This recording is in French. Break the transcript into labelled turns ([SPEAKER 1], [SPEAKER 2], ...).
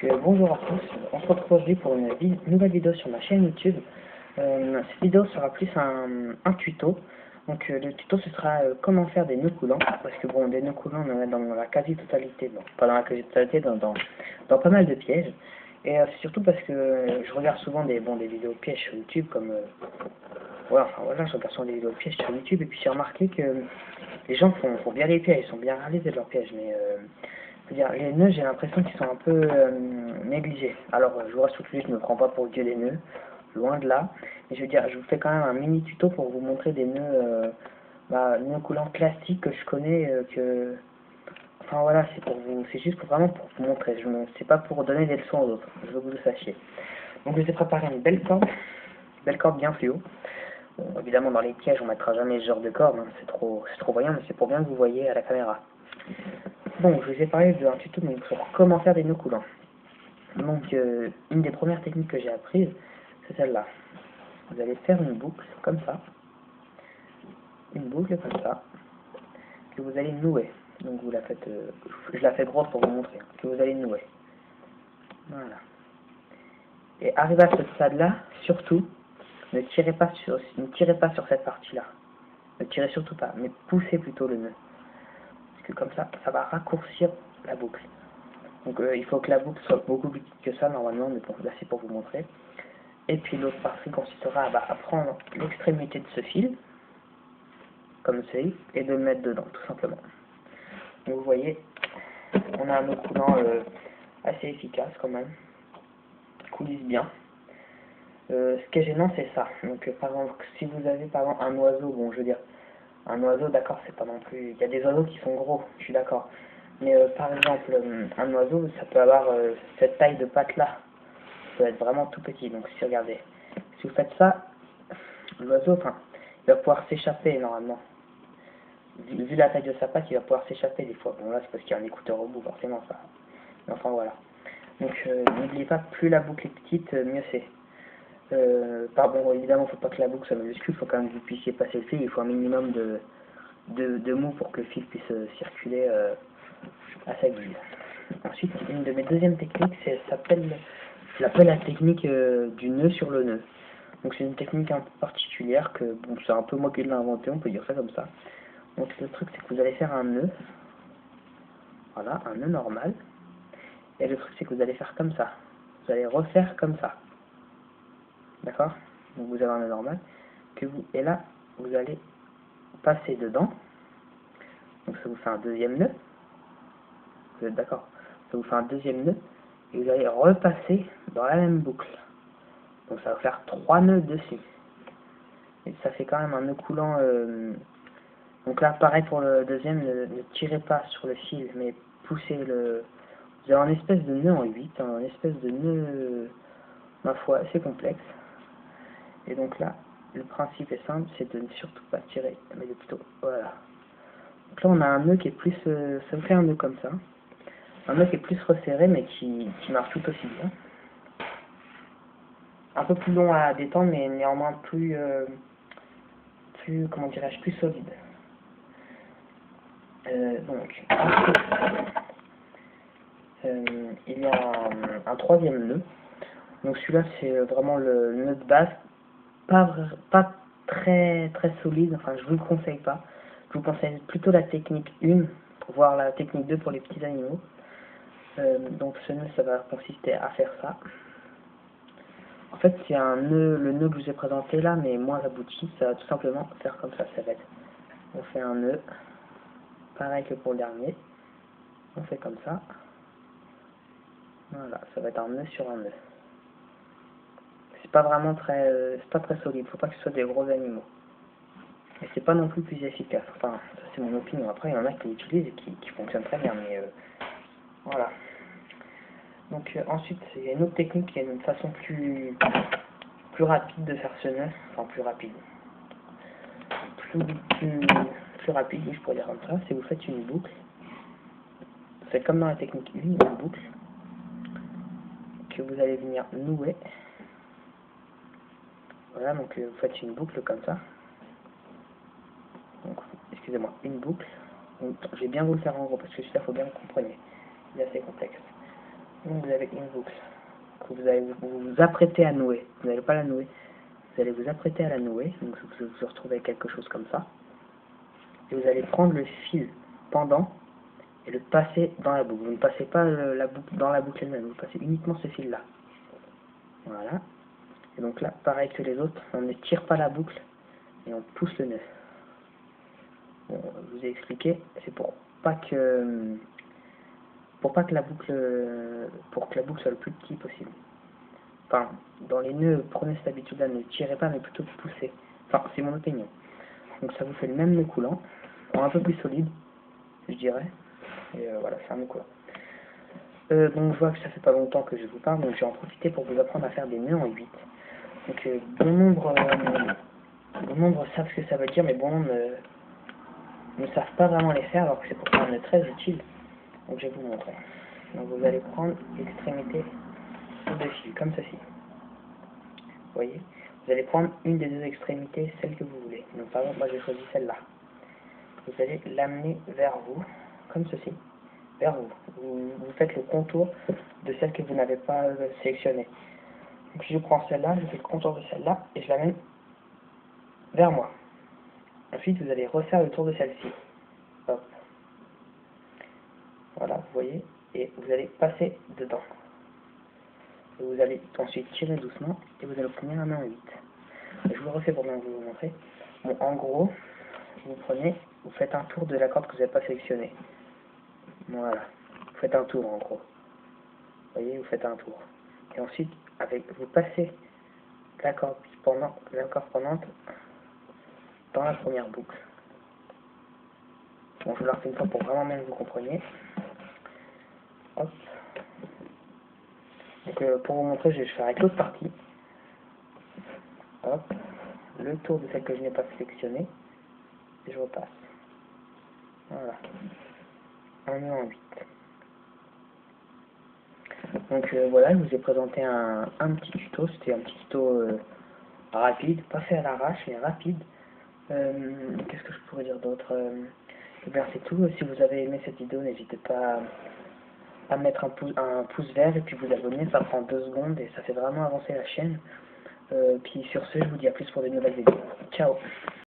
[SPEAKER 1] Bonjour à tous, on se retrouve aujourd'hui pour une nouvelle vidéo sur ma chaîne YouTube. Cette vidéo sera plus un tuto. Le tuto ce sera comment faire des nœuds coulants, parce que bon, des nœuds coulants on en a dans la quasi-totalité, bon, pas dans la quasi-totalité, dans pas mal de pièges. Et c'est surtout parce que je regarde souvent des vidéos de pièges sur YouTube, comme voilà, je regarde souvent des vidéos de pièges sur YouTube, et puis j'ai remarqué que les gens font bien les pièges, ils sont bien réalisés leurs pièges, mais c'est-à-dire, les nœuds, j'ai l'impression qu'ils sont un peu négligés. Alors, je vous rassure tout de suite, je ne me prends pas pour Dieu des nœuds, loin de là. Mais je veux dire, je vous fais quand même un mini tuto pour vous montrer des nœuds, nœuds coulants classiques que je connais, Enfin voilà, c'est pour vous, c'est juste vraiment pour vous montrer. C'est pas pour donner des leçons aux autres. Je veux que vous le sachiez. Donc, je vous ai préparé une belle corde bien fluo. Bon, évidemment, dans les pièges, on mettra jamais ce genre de corde, hein, c'est trop voyant, mais c'est pour bien que vous voyez à la caméra. Donc, je vous ai parlé d'un tuto sur comment faire des nœuds coulants. Donc, une des premières techniques que j'ai apprises, c'est celle-là. Vous allez faire une boucle comme ça, que vous allez nouer. Donc, vous la faites, je la fais grosse pour vous montrer, hein, que vous allez nouer. Voilà. Et arrivé à ce stade-là, surtout, ne tirez pas sur cette partie-là. Ne tirez surtout pas, mais poussez plutôt le nœud. Parce que comme ça va raccourcir la boucle. Donc il faut que la boucle soit beaucoup plus petite que ça normalement, mais bon, là c'est pour vous montrer. Et puis l'autre partie consistera à prendre l'extrémité de ce fil, comme ceci, et de le mettre dedans, tout simplement. Donc vous voyez, on a un nœud coulant assez efficace quand même, qui coulisse bien. Ce qui est gênant c'est ça. Donc par exemple, si vous avez par exemple un oiseau, bon je veux dire, un oiseau d'accord c'est pas non plus, il y a des oiseaux qui sont gros, je suis d'accord. Mais par exemple, un oiseau, ça peut avoir cette taille de patte là. Ça peut être vraiment tout petit. Donc si regardez, si vous faites ça, l'oiseau, enfin, il va pouvoir s'échapper normalement. Vu la taille de sa patte, il va pouvoir s'échapper des fois. Bon là c'est parce qu'il y a un écouteur au bout, forcément ça. Mais enfin voilà. Donc n'oubliez pas, plus la boucle est petite, mieux c'est. Pardon, évidemment, il ne faut pas que la boucle soit minuscule, il faut quand même que vous puissiez passer le fil, il faut un minimum de mou pour que le fil puisse circuler assez agile. Ensuite, une de mes deuxièmes techniques, je l'appelle la technique du nœud sur le nœud. Donc c'est une technique un peu particulière que, bon, c'est un peu moi qui l'ai inventé, on peut dire ça comme ça. Donc le truc, c'est que vous allez faire un nœud, voilà, un nœud normal, et le truc, c'est que vous allez faire comme ça. Vous allez refaire comme ça. D'accord? Donc vous avez un nœud normal, et là, vous allez passer dedans. Donc ça vous fait un deuxième nœud. Vous êtes d'accord? Ça vous fait un deuxième nœud, et vous allez repasser dans la même boucle. Donc ça va faire 3 nœuds dessus. Et ça fait quand même un nœud coulant. Donc là, pareil pour le deuxième, ne tirez pas sur le fil, mais poussez le... Vous avez un espèce de nœud en 8, hein, un espèce de nœud, ma foi, assez complexe. Et donc là, le principe est simple, c'est de ne surtout pas tirer, mais de plutôt... Voilà. Donc là, on a un nœud qui est plus... ça me fait un nœud comme ça. Un nœud qui est plus resserré, mais qui marche tout aussi bien. Un peu plus long à détendre, mais néanmoins plus comment dirais-je, plus solide. Donc, ensuite, il y a un troisième nœud. Donc celui-là, c'est vraiment le nœud de base, pas très solide, enfin je vous le conseille pas. Je vous conseille plutôt la technique 1, voire la technique 2 pour les petits animaux. Donc ce nœud, ça va consister à faire ça. En fait, c'est un nœud, le nœud que je vous ai présenté là, mais moins abouti. Ça va tout simplement faire comme ça va être. On fait un nœud, pareil que pour le dernier. On fait comme ça. Voilà, ça va être un nœud sur un nœud. C'est pas vraiment c'est pas très solide. Faut pas que ce soit des gros animaux. Mais c'est pas non plus plus efficace. Enfin, ça c'est mon opinion. Après, il y en a qui l'utilisent et qui fonctionnent très bien. Mais voilà. Donc ensuite, il y a une autre technique, il y a une façon plus rapide de faire ce nœud. Enfin, plus rapide. Plus rapide, oui, je pourrais dire comme ça. C'est vous faites une boucle. Vous faites comme dans la technique 1, une boucle que vous allez venir nouer. Voilà, donc vous faites une boucle comme ça. Donc, excusez-moi, une boucle. Donc, je vais bien vous le faire en gros parce que celui-là, il faut bien que vous compreniez. Il est assez complexe. Donc vous avez une boucle que vous allez vous apprêter à nouer. Vous n'allez pas la nouer. Vous allez vous apprêter à la nouer. Donc vous vous retrouvez avec quelque chose comme ça. Et vous allez prendre le fil pendant et le passer dans la boucle. Vous ne passez pas la boucle dans la boucle elle-même. Vous passez uniquement ce fil-là. Voilà. Et donc là, pareil que les autres, on ne tire pas la boucle et on pousse le nœud. Bon, je vous ai expliqué, c'est pour que la boucle soit le plus petit possible. Enfin, dans les nœuds, prenez cette habitude-là, ne tirez pas, mais plutôt poussez. Enfin, c'est mon opinion. Donc ça vous fait le même nœud coulant, un peu plus solide, je dirais. Et voilà, c'est un nœud coulant. Donc je vois que ça fait pas longtemps que je vous parle, donc je vais en profiter pour vous apprendre à faire des nœuds en 8. Donc bon nombre savent ce que ça veut dire, mais bon nombre ne savent pas vraiment les faire, alors que c'est pourtant un nœud très utile. Donc je vais vous montrer. Donc vous allez prendre l'extrémité de fil, comme ceci. Vous voyez, vous allez prendre une des deux extrémités, celle que vous voulez. Donc par exemple, moi j'ai choisi celle-là. Vous allez l'amener vers vous, comme ceci, vers vous. Vous faites le contour de celle que vous n'avez pas sélectionnée. Donc si je prends celle-là, je fais le contour de celle-là et je l'amène vers moi. Ensuite, vous allez refaire le tour de celle-ci. Hop. Voilà, vous voyez, et vous allez passer dedans. Et vous allez ensuite tirer doucement et vous allez obtenir un nœud en 8. Et je vous le refais pour bien vous montrer. Bon, en gros, vous prenez, vous faites un tour de la corde que vous n'avez pas sélectionnée. Voilà, vous faites un tour en gros. Vous voyez, vous faites un tour. Et ensuite, vous passez la corde pendante dans la première boucle. Bon, je vous la refais une fois pour vraiment bien que vous compreniez. Hop. Donc pour vous montrer, je vais faire avec l'autre partie. Hop. Le tour de celle que je n'ai pas sélectionnée. Et je repasse. Voilà. Un nœud en 8. Donc voilà, je vous ai présenté un petit tuto. C'était un petit tuto rapide, pas fait à l'arrache, mais rapide. Qu'est-ce que je pourrais dire d'autre? Eh bien c'est tout. Si vous avez aimé cette vidéo, n'hésitez pas à mettre un pouce vert et puis vous abonner. Ça prend 2 secondes et ça fait vraiment avancer la chaîne. Puis sur ce, je vous dis à plus pour de nouvelles vidéos. Ciao!